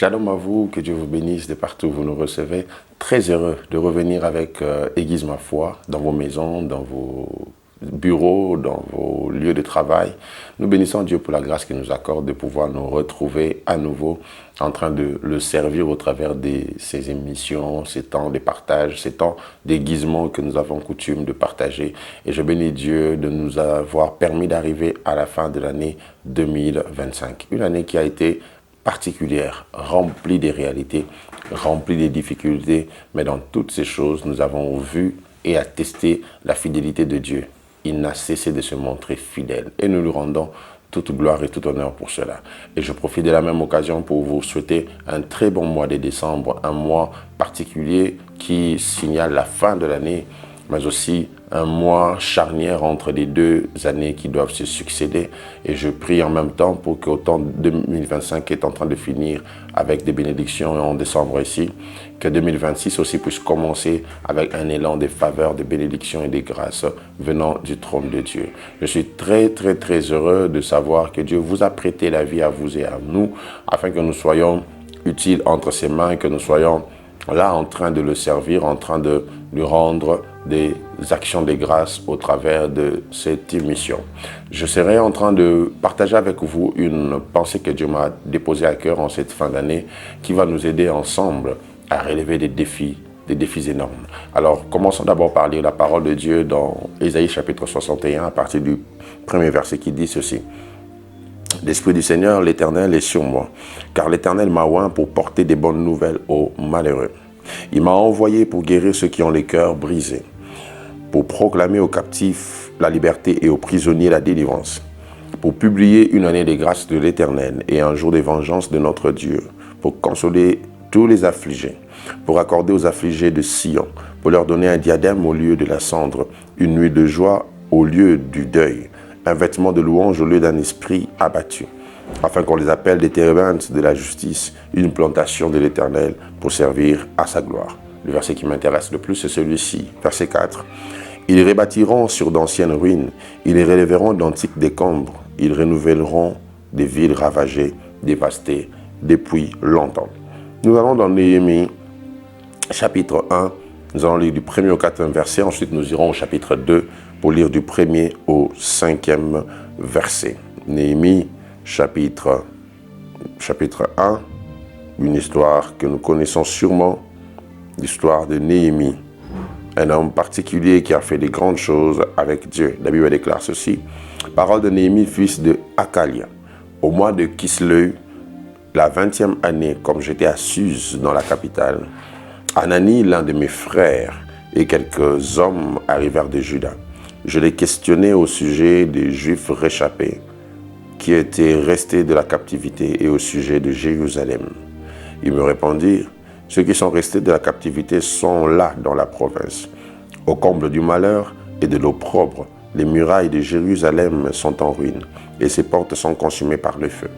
Shalom à vous, que Dieu vous bénisse de partout où vous nous recevez. Très heureux de revenir avec Aiguise ma foi dans vos maisons, dans vos bureaux, dans vos lieux de travail. Nous bénissons Dieu pour la grâce qu'il nous accorde de pouvoir nous retrouver à nouveau en train de le servir au travers de ces émissions, ces temps de partage, ces temps d'aiguisement que nous avons coutume de partager. Et je bénis Dieu de nous avoir permis d'arriver à la fin de l'année 2025. Une année qui a été particulière, remplie des réalités, remplie des difficultés, mais dans toutes ces choses, nous avons vu et attesté la fidélité de Dieu. Il n'a cessé de se montrer fidèle et nous lui rendons toute gloire et tout honneur pour cela. Et je profite de la même occasion pour vous souhaiter un très bon mois de décembre, un mois particulier qui signale la fin de l'année, mais aussi un mois charnière entre les deux années qui doivent se succéder. Et je prie en même temps pour qu'autant 2025 est en train de finir avec des bénédictions en décembre ici, que 2026 aussi puisse commencer avec un élan de faveur, de bénédictions et de grâces venant du trône de Dieu. Je suis très heureux de savoir que Dieu vous a prêté la vie à vous et à nous, afin que nous soyons utiles entre ses mains et que nous soyons là en train de le servir, en train de lui rendre des actions de grâce au travers de cette émission. Je serai en train de partager avec vous une pensée que Dieu m'a déposée à cœur en cette fin d'année qui va nous aider ensemble à relever des défis énormes. Alors, commençons d'abord par lire la parole de Dieu dans Ésaïe chapitre 61 à partir du premier verset qui dit ceci. L'Esprit du Seigneur, l'Éternel, est sur moi, car l'Éternel m'a oint pour porter des bonnes nouvelles aux malheureux. Il m'a envoyé pour guérir ceux qui ont les cœurs brisés, pour proclamer aux captifs la liberté et aux prisonniers la délivrance, pour publier une année de grâce de l'Éternel et un jour de vengeance de notre Dieu, pour consoler tous les affligés, pour accorder aux affligés de Sion, pour leur donner un diadème au lieu de la cendre, une nuit de joie au lieu du deuil, un vêtement de louange au lieu d'un esprit abattu, afin qu'on les appelle des térébintes de la justice, une plantation de l'Éternel pour servir à sa gloire. Le verset qui m'intéresse le plus, c'est celui-ci, verset 4. Ils rebâtiront sur d'anciennes ruines, ils relèveront d'antiques décombres, ils renouvelleront des villes ravagées, dévastées depuis longtemps. Nous allons dans Néhémie, chapitre 1, nous allons lire du 1er au 4e verset, ensuite nous irons au chapitre 2 pour lire du 1er au 5e verset. Néhémie, chapitre 1, une histoire que nous connaissons sûrement, l'histoire de Néhémie, un homme particulier qui a fait des grandes choses avec Dieu. La Bible déclare ceci. Parole de Néhémie, fils de Hakalia. Au mois de Kisleu, la 20e année, comme j'étais à Suse dans la capitale, Anani, l'un de mes frères, et quelques hommes arrivèrent de Juda. Je les questionnais au sujet des Juifs réchappés qui étaient restés de la captivité et au sujet de Jérusalem. Ils me répondirent, ceux qui sont restés de la captivité sont là dans la province. Au comble du malheur et de l'opprobre, les murailles de Jérusalem sont en ruine et ses portes sont consumées par le feu.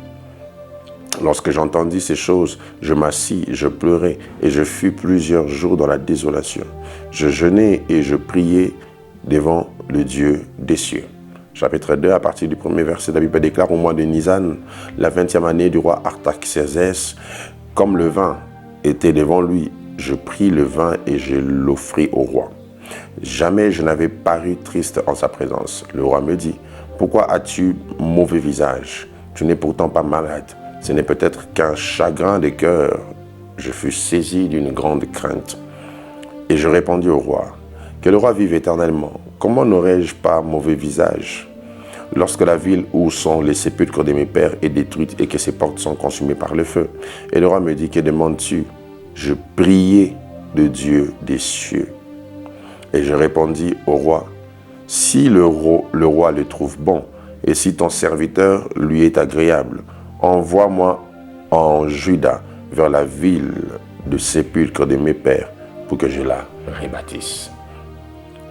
Lorsque j'entendis ces choses, je m'assis, je pleurais et je fus plusieurs jours dans la désolation. Je jeûnais et je priais devant le Dieu des cieux. Chapitre 2, à partir du premier verset, la Bible déclare au mois de Nisan, la 20e année du roi Artaxerxès, comme le vin était devant lui, je pris le vin et je l'offris au roi. Jamais je n'avais paru triste en sa présence. Le roi me dit, pourquoi as-tu mauvais visage? Tu n'es pourtant pas malade. Ce n'est peut-être qu'un chagrin de cœur. Je fus saisi d'une grande crainte. Et je répondis au roi, que le roi vive éternellement. Comment n'aurais-je pas mauvais visage? Lorsque la ville où sont les sépulcres de mes pères est détruite et que ses portes sont consumées par le feu. Et le roi me dit, que demandes-tu? Je priais de Dieu des cieux. Et je répondis au roi, si le roi le trouve bon, et si ton serviteur lui est agréable, envoie-moi en Juda vers la ville de sépulcre de mes pères pour que je la rebâtisse.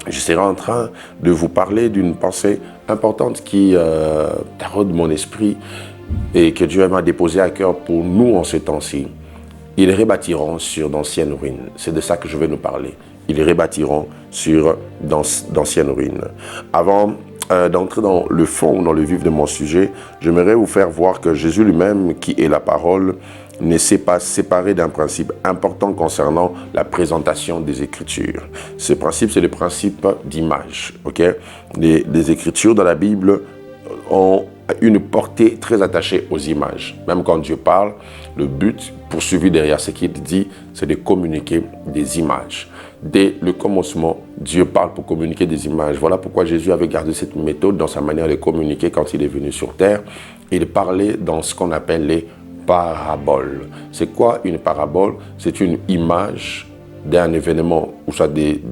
Je serai en train de vous parler d'une pensée importante qui taraude mon esprit et que Dieu m'a déposé à cœur pour nous en ces temps-ci. Ils rebâtiront sur d'anciennes ruines. C'est de ça que je vais nous parler. Ils rebâtiront sur d'anciennes ruines. Avant d'entrer dans le fond, dans le vif de mon sujet, j'aimerais vous faire voir que Jésus lui-même, qui est la parole, ne s'est pas séparé d'un principe important concernant la présentation des Écritures. Ce principe, c'est le principe d'image. Okay? Les Écritures dans la Bible ont une portée très attachée aux images. Même quand Dieu parle, le but poursuivi derrière ce qu'il dit, c'est de communiquer des images. Dès le commencement, Dieu parle pour communiquer des images. Voilà pourquoi Jésus avait gardé cette méthode dans sa manière de communiquer quand il est venu sur terre. Il parlait dans ce qu'on appelle les paraboles. C'est quoi une parabole? C'est une image d'un événement ou soit des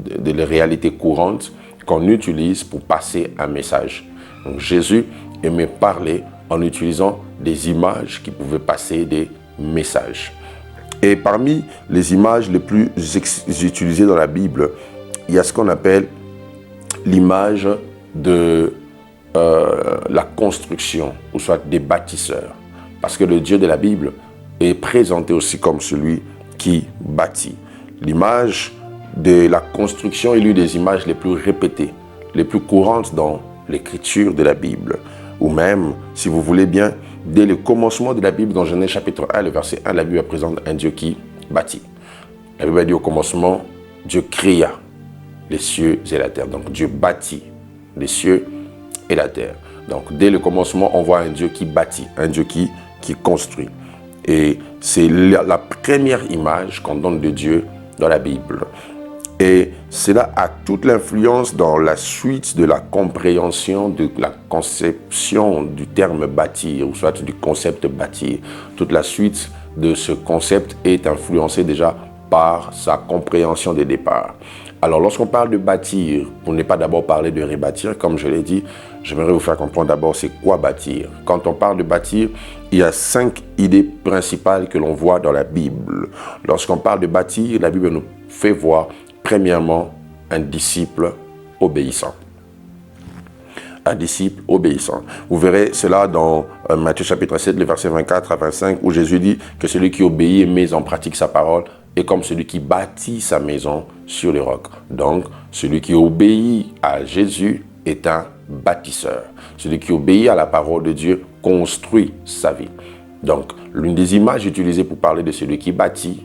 réalités courantes qu'on utilise pour passer un message. Donc Jésus aimait parler en utilisant des images qui pouvaient passer des messages. Et parmi les images les plus utilisées dans la Bible, il y a ce qu'on appelle l'image de la construction, ou soit des bâtisseurs. Parce que le Dieu de la Bible est présenté aussi comme celui qui bâtit. L'image de la construction est l'une des images les plus répétées, les plus courantes dans l'écriture de la Bible. Ou même, si vous voulez bien, dès le commencement de la Bible, dans Genèse chapitre 1, le verset 1, la Bible présente un Dieu qui bâtit. La Bible dit au commencement, Dieu créa les cieux et la terre. Donc Dieu bâtit les cieux et la terre. Donc dès le commencement, on voit un Dieu qui bâtit, un Dieu qui construit. Et c'est la première image qu'on donne de Dieu dans la Bible. Et cela a toute l'influence dans la suite de la compréhension, de la conception du terme bâtir, ou soit du concept bâtir. Toute la suite de ce concept est influencée déjà par sa compréhension des départs. Alors, lorsqu'on parle de bâtir, pour ne pas d'abord parler de rebâtir, comme je l'ai dit, j'aimerais vous faire comprendre d'abord c'est quoi bâtir. Quand on parle de bâtir, il y a 5 idées principales que l'on voit dans la Bible. Lorsqu'on parle de bâtir, la Bible nous fait voir premièrement, un disciple obéissant. Un disciple obéissant. Vous verrez cela dans Matthieu chapitre 7, les versets 24 à 25, où Jésus dit que celui qui obéit et met en pratique sa parole est comme celui qui bâtit sa maison sur le roc. Donc, celui qui obéit à Jésus est un bâtisseur. Celui qui obéit à la parole de Dieu construit sa vie. Donc, l'une des images utilisées pour parler de celui qui bâtit,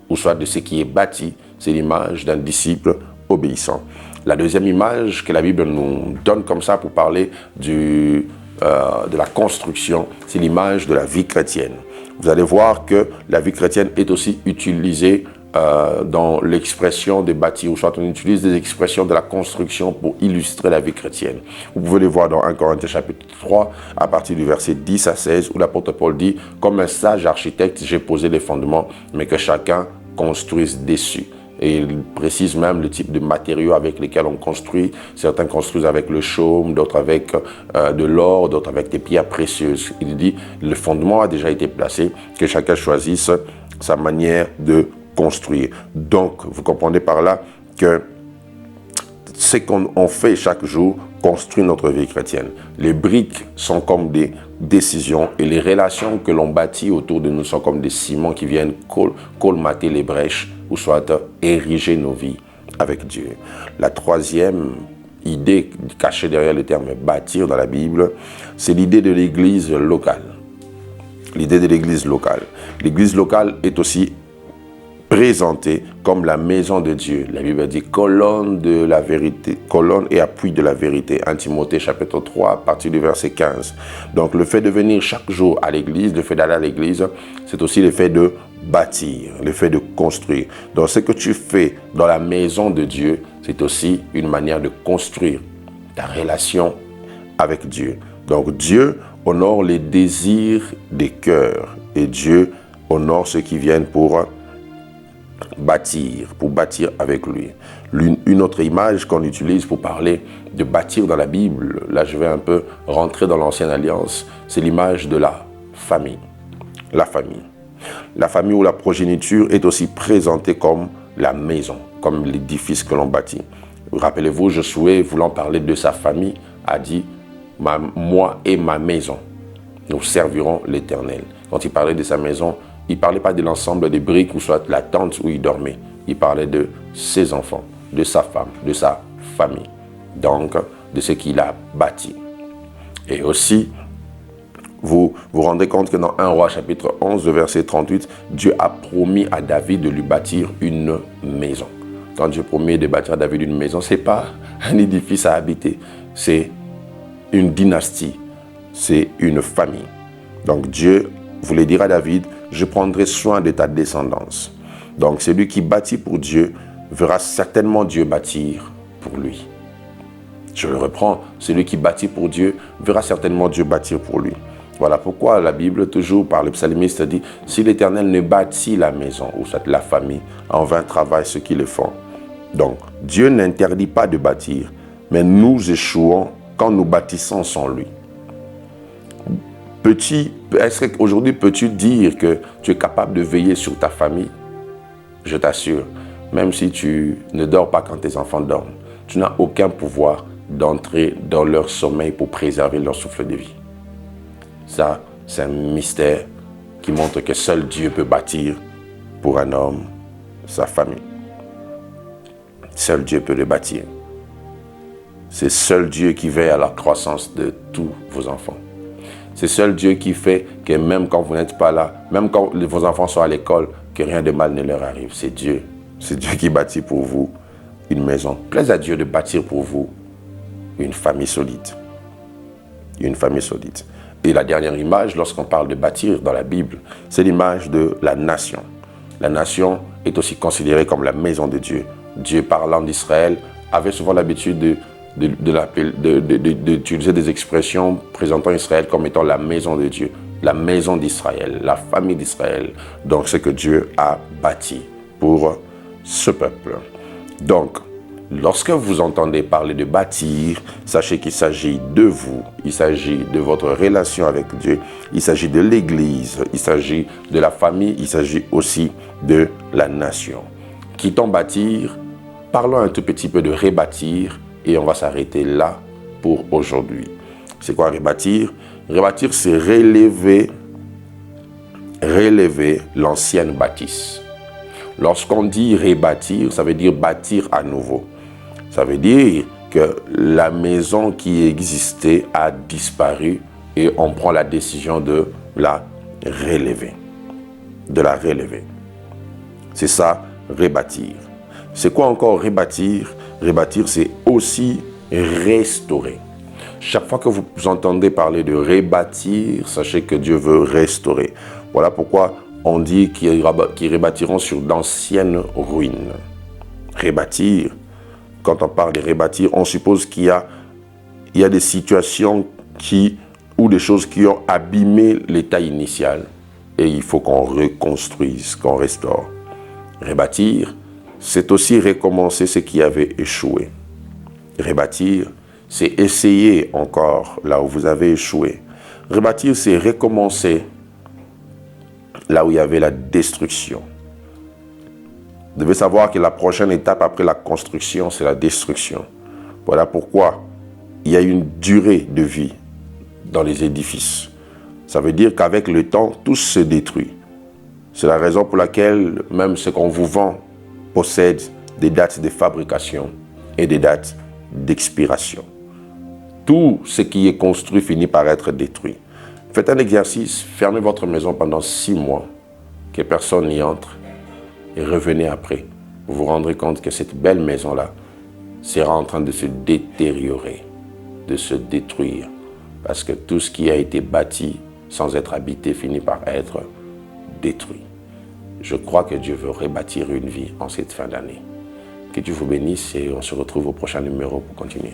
ou soit de ce qui est bâti, c'est l'image d'un disciple obéissant. La deuxième image que la Bible nous donne comme ça pour parler de la construction, c'est l'image de la vie chrétienne. Vous allez voir que la vie chrétienne est aussi utilisée dans l'expression de bâtir, ou soit on utilise des expressions de la construction pour illustrer la vie chrétienne. Vous pouvez les voir dans 1 Corinthiens chapitre 3, à partir du verset 10 à 16, où l'apôtre Paul dit « Comme un sage architecte, j'ai posé les fondements, mais que chacun construise dessus. » Et il précise même le type de matériaux avec lesquels on construit. Certains construisent avec le chaume, d'autres avec de l'or, d'autres avec des pierres précieuses. Il dit, le fondement a déjà été placé, que chacun choisisse sa manière de construire. Donc, vous comprenez par là que ce qu'on fait chaque jour construit notre vie chrétienne. Les briques sont comme des décisions et les relations que l'on bâtit autour de nous sont comme des ciments qui viennent colmater les brèches ou soit ériger nos vies avec Dieu. La troisième idée cachée derrière le terme bâtir dans la Bible, c'est l'idée de l'église locale. L'idée de l'église locale. L'église locale est aussi présentée comme la maison de Dieu. La Bible dit colonne de la vérité, colonne et appui de la vérité. 1 Timothée chapitre 3 à partir du verset 15. Donc le fait de venir chaque jour à l'église, le fait d'aller à l'église, c'est aussi le fait de bâtir, le fait de construire. Donc ce que tu fais dans la maison de Dieu, c'est aussi une manière de construire ta relation avec Dieu. Donc Dieu honore les désirs des cœurs et Dieu honore ceux qui viennent pour bâtir avec lui. Une autre image qu'on utilise pour parler de bâtir dans la Bible, là je vais un peu rentrer dans l'ancienne alliance, c'est l'image de la famille. La famille. La famille ou la progéniture est aussi présentée comme la maison, comme l'édifice que l'on bâtit. Rappelez-vous, Josué, voulant parler de sa famille, a dit « Moi et ma maison, nous servirons l'Éternel ». Quand il parlait de sa maison, il ne parlait pas de l'ensemble des briques ou soit de la tente où il dormait. Il parlait de ses enfants, de sa femme, de sa famille. Donc, de ce qu'il a bâti. Et aussi, vous vous rendez compte que dans 1 Roi chapitre 11, verset 38, Dieu a promis à David de lui bâtir une maison. Quand Dieu promet de bâtir à David une maison, ce n'est pas un édifice à habiter, c'est une dynastie, c'est une famille. Donc Dieu voulait dire à David, je prendrai soin de ta descendance. Donc celui qui bâtit pour Dieu verra certainement Dieu bâtir pour lui. Je le reprends, celui qui bâtit pour Dieu verra certainement Dieu bâtir pour lui. Voilà pourquoi la Bible, toujours par le psalmiste, dit « Si l'Éternel ne bâtit la maison, ou soit la famille, en vain travaillent ceux qui le font. » Donc, Dieu n'interdit pas de bâtir, mais nous échouons quand nous bâtissons sans lui. Est-ce qu'aujourd'hui, peux-tu dire que tu es capable de veiller sur ta famille? Je t'assure, même si tu ne dors pas quand tes enfants dorment, tu n'as aucun pouvoir d'entrer dans leur sommeil pour préserver leur souffle de vie. Ça, c'est un mystère qui montre que seul Dieu peut bâtir pour un homme sa famille. Seul Dieu peut le bâtir. C'est seul Dieu qui veille à la croissance de tous vos enfants. C'est seul Dieu qui fait que même quand vous n'êtes pas là, même quand vos enfants sont à l'école, que rien de mal ne leur arrive. C'est Dieu. C'est Dieu qui bâtit pour vous une maison. Plaise à Dieu de bâtir pour vous une famille solide. Une famille solide. Et la dernière image, lorsqu'on parle de bâtir dans la Bible, c'est l'image de la nation. La nation est aussi considérée comme la maison de Dieu. Dieu, parlant d'Israël, avait souvent l'habitude d'utiliser des expressions présentant Israël comme étant la maison de Dieu, la maison d'Israël, la famille d'Israël. Donc, c'est que Dieu a bâti pour ce peuple. Donc, lorsque vous entendez parler de bâtir, sachez qu'il s'agit de vous, il s'agit de votre relation avec Dieu, il s'agit de l'Église, il s'agit de la famille, il s'agit aussi de la nation. Quittons bâtir, parlons un tout petit peu de rebâtir et on va s'arrêter là pour aujourd'hui. C'est quoi rebâtir? Rebâtir, c'est relever l'ancienne bâtisse. Lorsqu'on dit rebâtir, ça veut dire bâtir à nouveau. Ça veut dire que la maison qui existait a disparu et on prend la décision de la relever. De la relever. C'est ça, rebâtir. C'est quoi encore rebâtir? Rebâtir, c'est aussi restaurer. Chaque fois que vous entendez parler de rebâtir, sachez que Dieu veut restaurer. Voilà pourquoi on dit qu'ils rebâtiront sur d'anciennes ruines. Rebâtir, quand on parle de rebâtir, on suppose qu'il y a des situations ou des choses qui ont abîmé l'état initial et il faut qu'on reconstruise, qu'on restaure. Rebâtir, c'est aussi recommencer ce qui avait échoué. Rebâtir, c'est essayer encore là où vous avez échoué. Rebâtir, c'est recommencer là où il y avait la destruction. Vous devez savoir que la prochaine étape après la construction, c'est la destruction. Voilà pourquoi il y a une durée de vie dans les édifices. Ça veut dire qu'avec le temps, tout se détruit. C'est la raison pour laquelle même ce qu'on vous vend possède des dates de fabrication et des dates d'expiration. Tout ce qui est construit finit par être détruit. Faites un exercice, fermez votre maison pendant 6 mois, que personne n'y entre, et revenez après. Vous vous rendrez compte que cette belle maison-là sera en train de se détériorer, de se détruire, parce que tout ce qui a été bâti sans être habité finit par être détruit. Je crois que Dieu veut rebâtir une vie en cette fin d'année. Que Dieu vous bénisse et on se retrouve au prochain numéro pour continuer.